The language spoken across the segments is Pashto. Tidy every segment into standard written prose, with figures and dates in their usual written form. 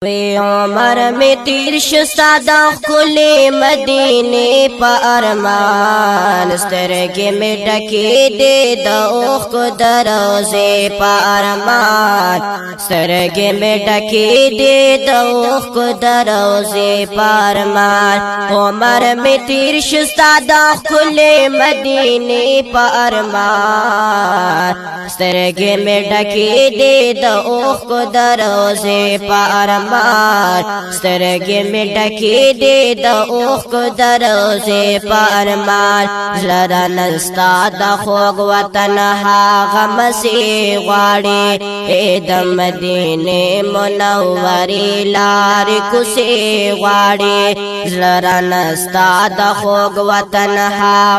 عمر میں تیر شسادہ کھلے مدینے پا ارمان سترگے میں ڈکے دے دوخ کو دروزے پا ارمان سترگے میں ڈکے دے دوخ کو دروزے پا ارمان عمر میں تیر شسادہ کھلے مدینے پا ارمان سترگے میں ڈکے دے دوخ کو دروزے پا ارمان سترگے میں ڈکے دے دوخ کو دروزے پا ارمان زلرا نستا دا خوگ وطن غم سے غاڑے اے د مدینے منوری لار کسے غاڑے زلرا نستا دا خوگ وطن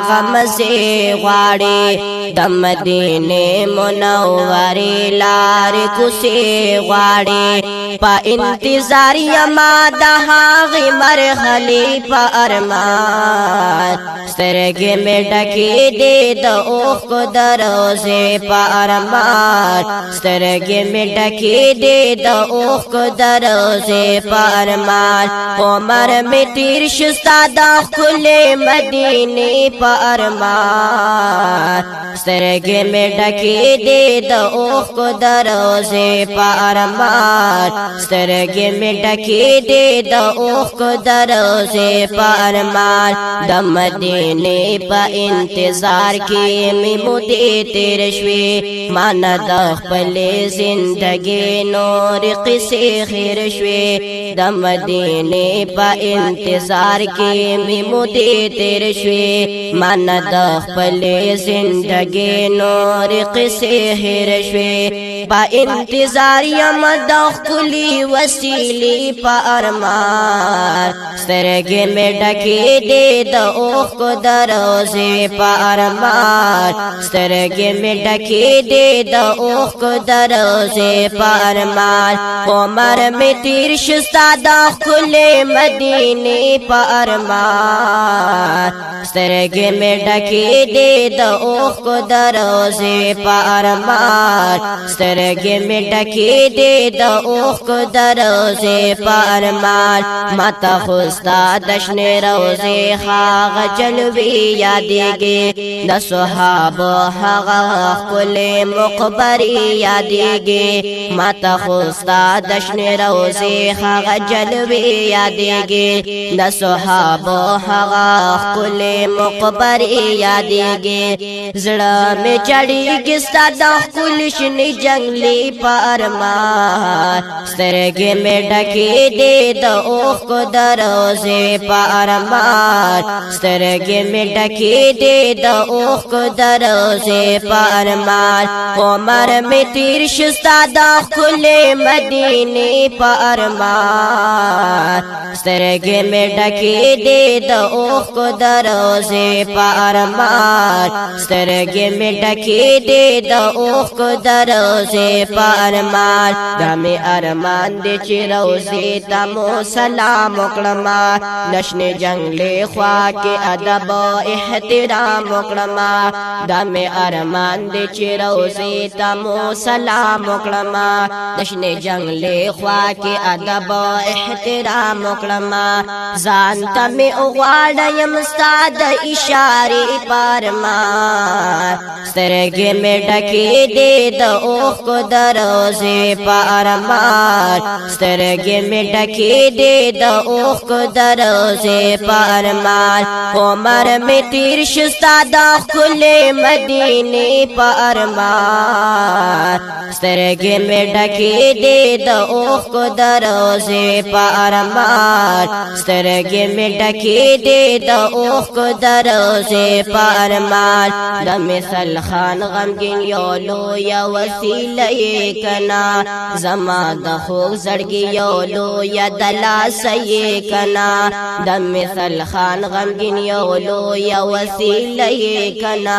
غم سے غاڑے د مدینے منوری لار کسے غاڑے پا انتظار یما دہاغی مرحلی پا ارمان سترگے میں ڈکے دے دوخ کو دروزے پا ارمان سترگے میں ڈکے دے دوخ کو دروزے پا ارمان عمر میں تیر شستادہ کھلے مدینے پا ارمان سترگے میں ڈکے دے دوخ کو دروزے پا ارمان سترگے میں ڈکے دے دوخ کو دروزے پا ارمان د مدینے پا انتظار کی میں مدے تیر شوے مانا دخپل زندگی نور قصے خیر شوے د مدینے پا انتظار کی میں مدے تیر شوے مانا دخپل زندگی نور قصے خیر شوے پا انتظار یم دخلی وسیلی پا ارمان سترگے میں ڈکے دے دوخ کو دروزے پا ارمان سترگے میں ڈکے دے دوخ کو دروزے پا ارمان عمر میں تیر شستادہ کھلے مدینے پا ارمان سترگے میں ڈکے دے دوخ کو دروزے پا ارمان سترگے میں ڈکے دے دوخ کو دروزے پا ارمان متا خستا دشن روزے خاغ جلوی یادے گے دا صحاب حغا کل مقبری یادے گے متا خستا دشن روزے خاغ جلوی یادے گے دا صحاب حغا کل مقبری یادے گے زڑا میں چڑی گستا دا کلشن جنگلی پا ارمان سترگے میں ڈکے دے دوخ کو دروزے پا ارمان سترگے میں ڈکے دے دوخ کو دروزے پا ارمان عمر میں تیر شستادہ کھلے مدینے پا ارمان سترگے میں ڈکے دے دوخ کو دروزے پا ارمان سترگے میں ڈکے دے دوخ کو دروزے پا ارمان دم ارمان دے چی روزے تمو سلام اکڑما نشن جنگلے خواہ کے ادب و احترام اکڑما دم ارمان دے چی روزے تمو سلام اکڑما نشن جنگلے خواہ کے ادب و احترام اکڑما زانتا میں اغواڑیم استاد اشاری پارمان سترگے میں ڈکے دے دوخ کو دروزے پا ارمان سترگے میں ڈکے دے دوخ کو دروزے پا ارمان عمر میں تیر شستادہ کھلے مدینے پا ارمان سترگے میں ڈکے دے دوخ کو دروزے پا ارمان سترگے میں ڈکے دے دوخ کو دروزے پا ارمان دم سلخان غمگن یولو یا وسیلہ کنا زما دخوک زڑگی یولو یا دلا سی کنا دم سلخان غمگن یولو یا وسیلہ کنا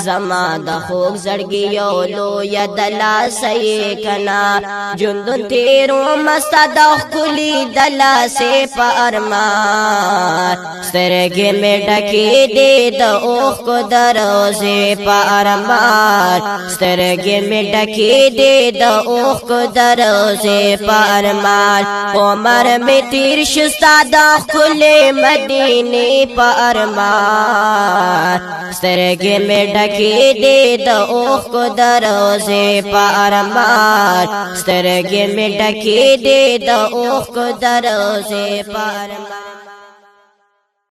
زما دخوک زڑگی یولو یا دلا سی کنا جندن تیرو مستا دخ کلی دلا سے پا ارمان سترگے میں ڈکے دے دوخ کو دروزے پا ارمان سترگے میں ڈکے डके दे द ओख को दरोजे परमान उमर में तीर शुस्तादा खुले मदीने परमान सरगे में डके दे द ओख को दरोजे परमान सरगे में डके दे द ओख को दरोजे परमान।